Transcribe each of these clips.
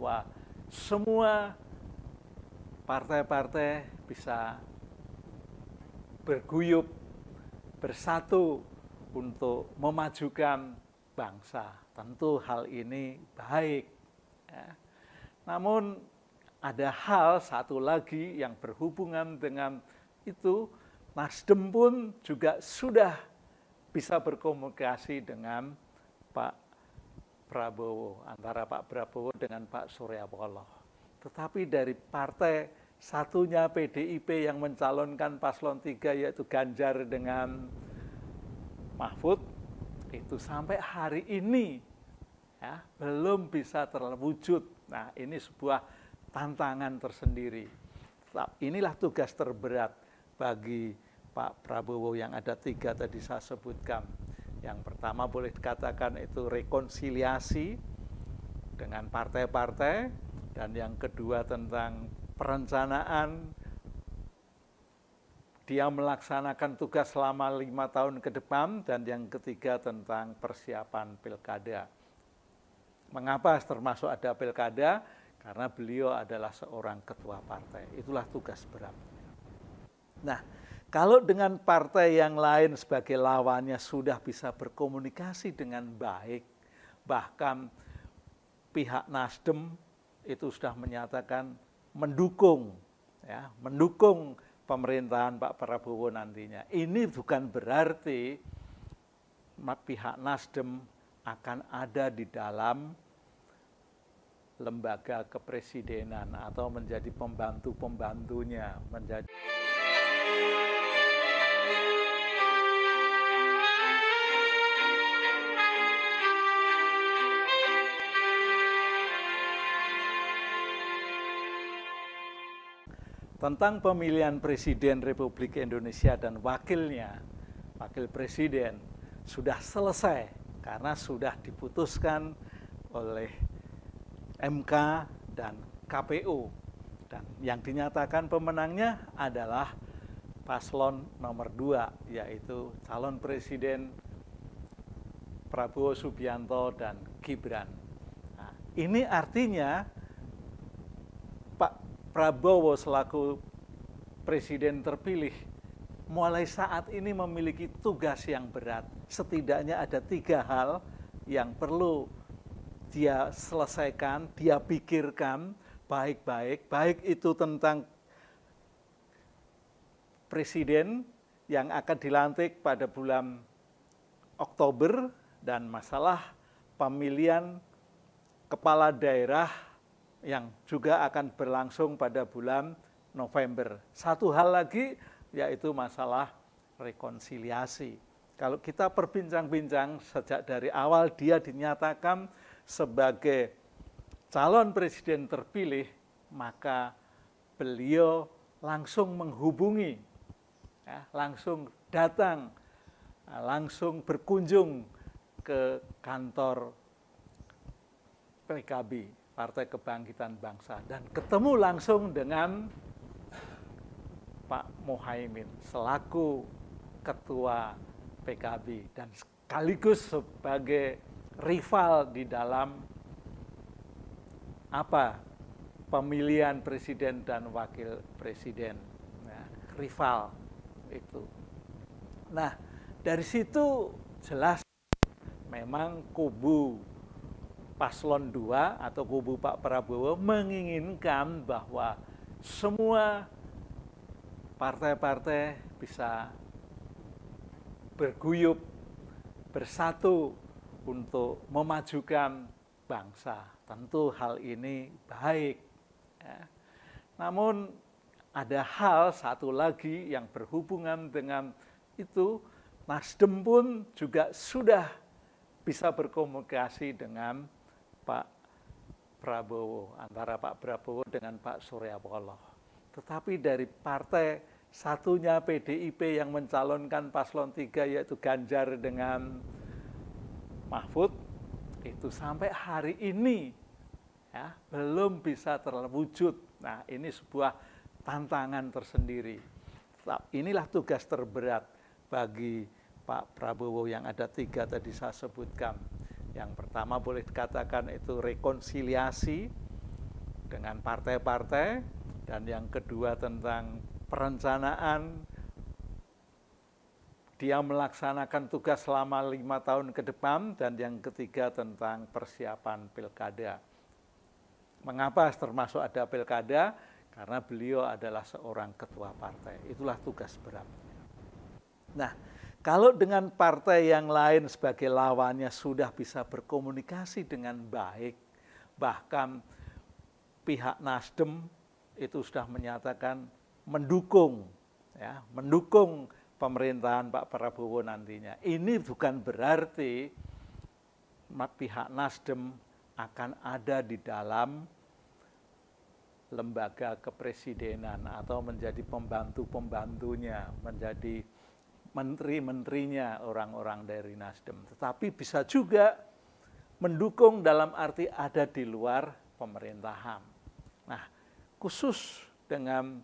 bahwa semua partai-partai bisa berguyup, bersatu untuk memajukan bangsa. Tentu hal ini baik. Ya. Namun ada hal satu lagi yang berhubungan dengan itu, Nasdem pun juga sudah bisa berkomunikasi dengan Pak Prabowo, antara Pak Prabowo dengan Pak Surya Paloh. Tetapi dari partai satunya PDIP yang mencalonkan paslon 3 yaitu Ganjar dengan Mahfud, itu sampai hari ini ya, belum bisa terwujud. Nah, ini sebuah tantangan tersendiri. Inilah tugas terberat bagi Pak Prabowo yang ada 3 tadi saya sebutkan. Yang pertama boleh dikatakan itu rekonsiliasi dengan partai-partai, dan yang kedua tentang perencanaan dia melaksanakan tugas selama 5 tahun ke depan, dan yang ketiga tentang persiapan pilkada. Mengapa termasuk ada pilkada? Karena beliau adalah seorang ketua partai. Itulah tugas berat. Nah, kalau dengan partai yang lain sebagai lawannya sudah bisa berkomunikasi dengan baik, bahkan pihak Nasdem itu sudah menyatakan mendukung, ya, mendukung pemerintahan Pak Prabowo nantinya. Ini bukan berarti pihak Nasdem akan ada di dalam lembaga kepresidenan atau menjadi pembantu-pembantunya, menjadi tentang pemilihan Presiden Republik Indonesia dan wakilnya, wakil presiden, sudah selesai karena sudah diputuskan oleh MK dan KPU. Dan yang dinyatakan pemenangnya adalah paslon nomor 2, yaitu calon presiden Prabowo Subianto dan Gibran. Nah, ini artinya Pak Prabowo selaku presiden terpilih mulai saat ini memiliki tugas yang berat. Setidaknya ada 3 hal yang perlu dia selesaikan, dia pikirkan baik-baik, baik itu tentang presiden yang akan dilantik pada bulan Oktober dan masalah pemilihan kepala daerah yang juga akan berlangsung pada bulan November. Satu hal lagi yaitu masalah rekonsiliasi. Kalau kita perbincang-bincang sejak dari awal dia dinyatakan sebagai calon presiden terpilih, maka beliau langsung menghubungi, ya, langsung datang, langsung berkunjung ke kantor PKB, Partai Kebangkitan Bangsa, dan ketemu langsung dengan Pak Muhaimin selaku ketua PKB dan sekaligus sebagai rival di dalam pemilihan presiden dan wakil presiden. Nah, rival itu. Nah, dari situ jelas memang kubu paslon 2 atau kubu Pak Prabowo menginginkan bahwa semua partai-partai bisa berguyup, bersatu untuk memajukan bangsa. Tentu hal ini baik. Ya. Namun ada hal satu lagi yang berhubungan dengan itu, Nasdem pun juga sudah bisa berkomunikasi dengan Pak Prabowo, antara Pak Prabowo dengan Pak Surya Paloh. Tetapi dari partai satunya PDIP yang mencalonkan paslon 3 yaitu Ganjar dengan Mahfud, itu sampai hari ini ya, belum bisa terwujud. Nah, ini sebuah tantangan tersendiri. Inilah tugas terberat bagi Pak Prabowo yang ada 3 tadi saya sebutkan. Yang pertama boleh dikatakan itu rekonsiliasi dengan partai-partai, dan yang kedua tentang perencanaan dia melaksanakan tugas selama 5 tahun ke depan, dan yang ketiga tentang persiapan pilkada. Mengapa termasuk ada pilkada? Karena beliau adalah seorang ketua partai. Itulah tugas beratnya. Nah, kalau dengan partai yang lain sebagai lawannya sudah bisa berkomunikasi dengan baik, bahkan pihak Nasdem itu sudah menyatakan mendukung pemerintahan Pak Prabowo nantinya. Ini bukan berarti pihak Nasdem akan ada di dalam lembaga kepresidenan atau menjadi pembantu-pembantunya, menjadi menteri-menterinya orang-orang dari Nasdem. Tetapi bisa juga mendukung dalam arti ada di luar pemerintahan. Nah, khusus dengan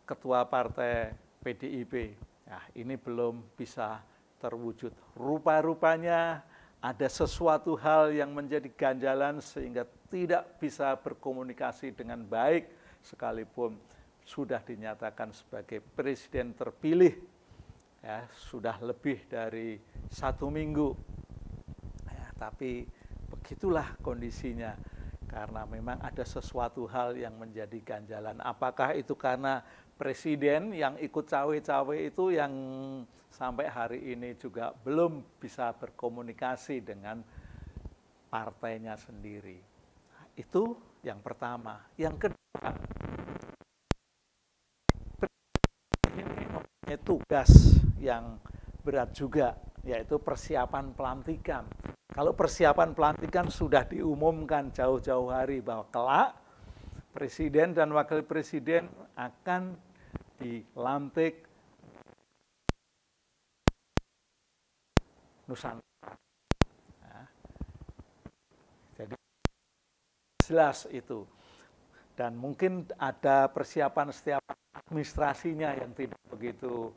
ketua partai PDIP, nah ini belum bisa terwujud. Rupa-rupanya ada sesuatu hal yang menjadi ganjalan sehingga tidak bisa berkomunikasi dengan baik sekalipun sudah dinyatakan sebagai presiden terpilih, ya, sudah lebih dari 1 minggu. Ya, tapi begitulah kondisinya. Karena memang ada sesuatu hal yang menjadi ganjalan. Apakah itu karena presiden yang ikut cawe-cawe itu yang sampai hari ini juga belum bisa berkomunikasi dengan partainya sendiri. Nah, itu yang pertama. Yang kedua, ini mempunyai tugas yang berat juga, yaitu persiapan pelantikan. Kalau persiapan pelantikan sudah diumumkan jauh-jauh hari bahwa kelak presiden dan wakil presiden akan dilantik Nusantara. Nah, jadi jelas itu. Dan mungkin ada persiapan setiap administrasinya yang tidak begitu.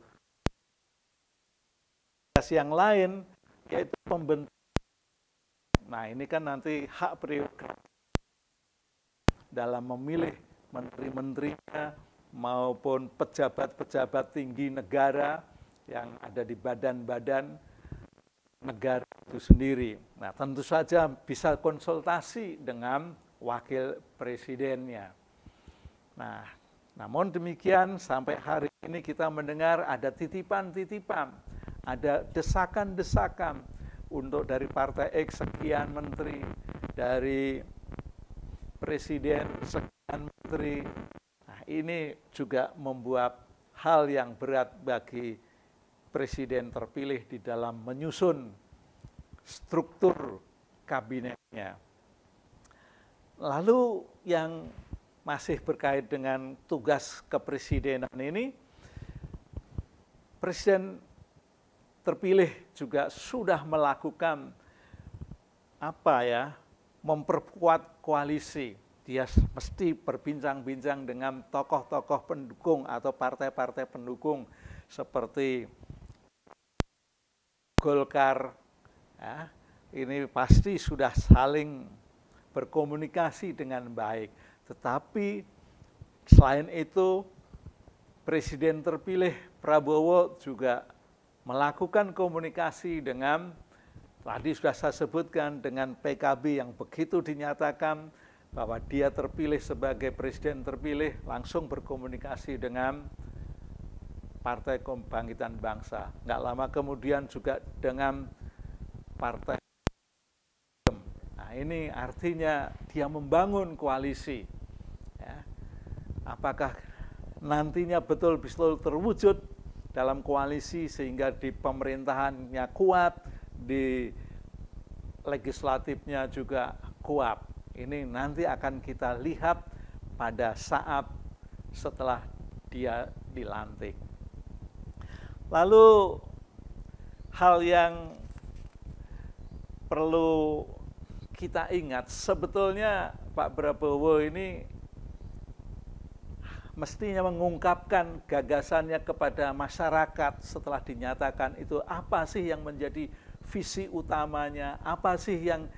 Yang lain yaitu pembentukan. Nah, ini kan nanti hak prerogatif dalam memilih menteri-menterinya maupun pejabat-pejabat tinggi negara yang ada di badan-badan negara itu sendiri. Nah, tentu saja bisa konsultasi dengan wakil presidennya. Nah, namun demikian sampai hari ini kita mendengar ada titipan-titipan, ada desakan-desakan untuk dari partai X sekian menteri, dari presiden sekian menteri. Nah, ini juga membuat hal yang berat bagi presiden terpilih di dalam menyusun struktur kabinetnya. Lalu yang masih berkait dengan tugas kepresidenan ini, presiden terpilih juga sudah melakukan memperkuat koalisi. Dia mesti berbincang-bincang dengan tokoh-tokoh pendukung atau partai-partai pendukung seperti Golkar. Ya, ini pasti sudah saling berkomunikasi dengan baik. Tetapi selain itu, presiden terpilih Prabowo juga melakukan komunikasi dengan, tadi sudah saya sebutkan, dengan PKB yang begitu dinyatakan bahwa dia terpilih sebagai presiden terpilih, langsung berkomunikasi dengan Partai Kebangkitan Bangsa. Nggak lama kemudian juga dengan Partai. Nah, ini artinya dia membangun koalisi. Ya. Apakah nantinya betul-betul terwujud dalam koalisi sehingga di pemerintahannya kuat, di legislatifnya juga kuat. Ini nanti akan kita lihat pada saat setelah dia dilantik. Lalu hal yang perlu kita ingat, sebetulnya Pak Prabowo ini mestinya mengungkapkan gagasannya kepada masyarakat setelah dinyatakan itu apa sih yang menjadi visi utamanya, apa sih yang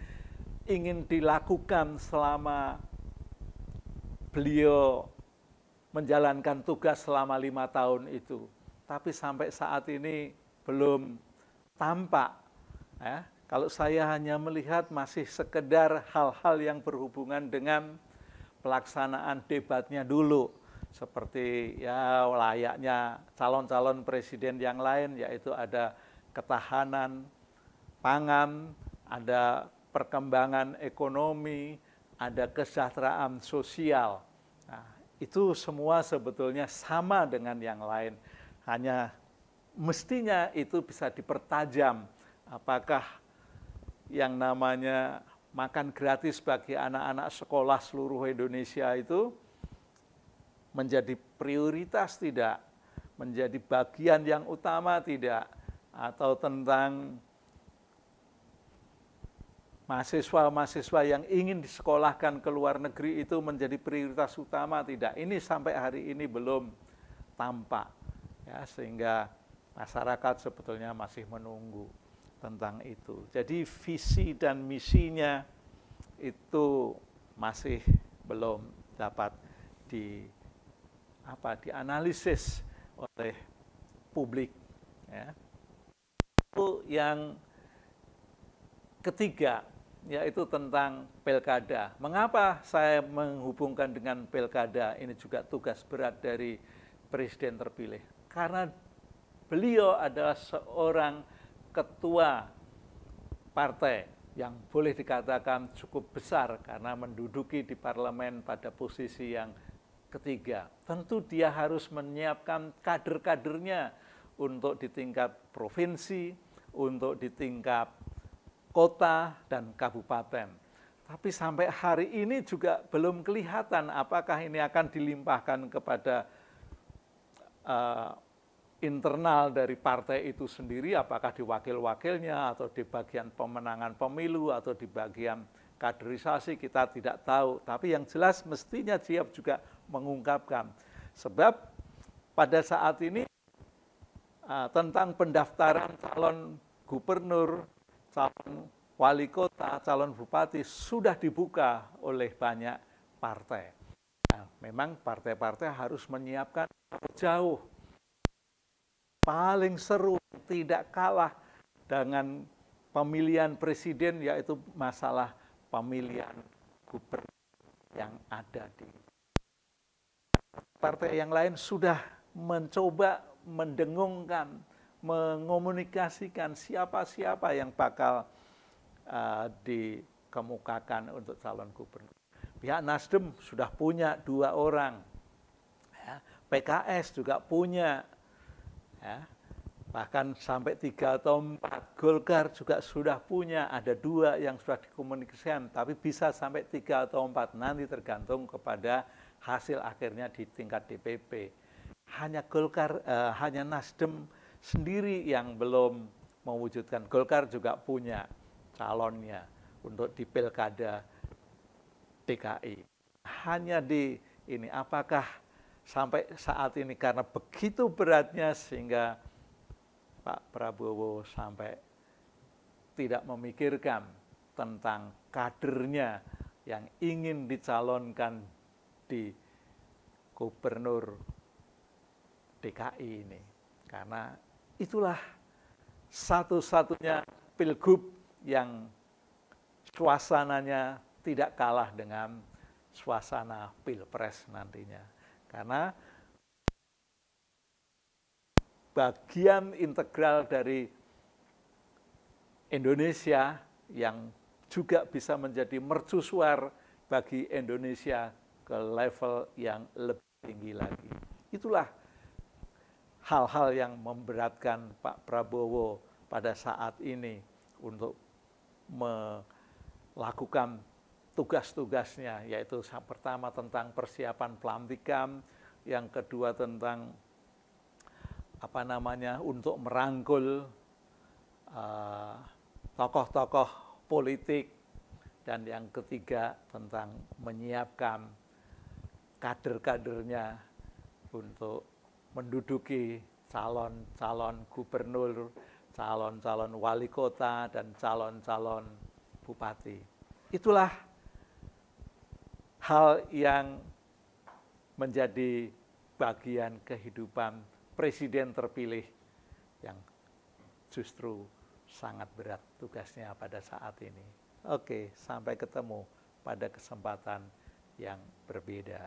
ingin dilakukan selama beliau menjalankan tugas selama 5 tahun itu. Tapi sampai saat ini belum tampak. Ya. Kalau saya hanya melihat masih sekedar hal-hal yang berhubungan dengan pelaksanaan debatnya dulu. Seperti ya layaknya calon-calon presiden yang lain, yaitu ada ketahanan pangan, ada perkembangan ekonomi, ada kesejahteraan sosial. Nah, itu semua sebetulnya sama dengan yang lain. Hanya mestinya itu bisa dipertajam. Apakah yang namanya makan gratis bagi anak-anak sekolah seluruh Indonesia itu menjadi prioritas tidak? Menjadi bagian yang utama tidak? Atau tentang mahasiswa-mahasiswa yang ingin disekolahkan ke luar negeri itu menjadi prioritas utama tidak? Ini sampai hari ini belum tampak, ya, sehingga masyarakat sebetulnya masih menunggu tentang itu. Jadi visi dan misinya itu masih belum dapat dianalisis oleh publik. Ya. Itu yang ketiga, yaitu tentang pilkada. Mengapa saya menghubungkan dengan pilkada? Ini juga tugas berat dari presiden terpilih. Karena beliau adalah seorang ketua partai yang boleh dikatakan cukup besar karena menduduki di parlemen pada posisi yang ketiga. Tentu dia harus menyiapkan kader-kadernya untuk di tingkat provinsi, untuk di tingkat kota dan kabupaten. Tapi sampai hari ini juga belum kelihatan apakah ini akan dilimpahkan kepada internal dari partai itu sendiri, apakah di wakil-wakilnya atau di bagian pemenangan pemilu atau di bagian kaderisasi, kita tidak tahu. Tapi yang jelas mestinya dia juga mengungkapkan. Sebab pada saat ini tentang pendaftaran calon gubernur, calon wali kota, calon bupati sudah dibuka oleh banyak partai. Nah, memang partai-partai harus menyiapkan jauh. Paling seru, tidak kalah dengan pemilihan presiden, yaitu masalah pemilihan gubernur yang ada di partai yang lain sudah mencoba mendengungkan, mengomunikasikan siapa-siapa yang bakal dikemukakan untuk calon gubernur. Pihak Nasdem sudah punya 2 orang, ya, PKS juga punya, ya, bahkan sampai 3 atau 4, Golkar juga sudah punya, ada 2 yang sudah dikomunikasikan, tapi bisa sampai 3 atau 4, nanti tergantung kepada hasil akhirnya di tingkat DPP. Hanya Golkar, hanya Nasdem sendiri yang belum mewujudkan. Golkar juga punya calonnya untuk di pilkada DKI. Hanya di ini, apakah sampai saat ini karena begitu beratnya sehingga Pak Prabowo sampai tidak memikirkan tentang kadernya yang ingin dicalonkan di gubernur DKI ini. Karena itulah satu-satunya pilgub yang suasananya tidak kalah dengan suasana pilpres nantinya. Karena bagian integral dari Indonesia yang juga bisa menjadi mercusuar bagi Indonesia ke level yang lebih tinggi lagi. Itulah hal-hal yang memberatkan Pak Prabowo pada saat ini untuk melakukan tugas-tugasnya, yaitu pertama tentang persiapan pelantikan, yang kedua tentang untuk merangkul tokoh-tokoh politik, dan yang ketiga tentang menyiapkan kader-kadernya untuk menduduki calon-calon gubernur, calon-calon wali kota, dan calon-calon bupati. Itulah hal yang menjadi bagian kehidupan presiden terpilih yang justru sangat berat tugasnya pada saat ini. Oke, sampai ketemu pada kesempatan yang berbeda.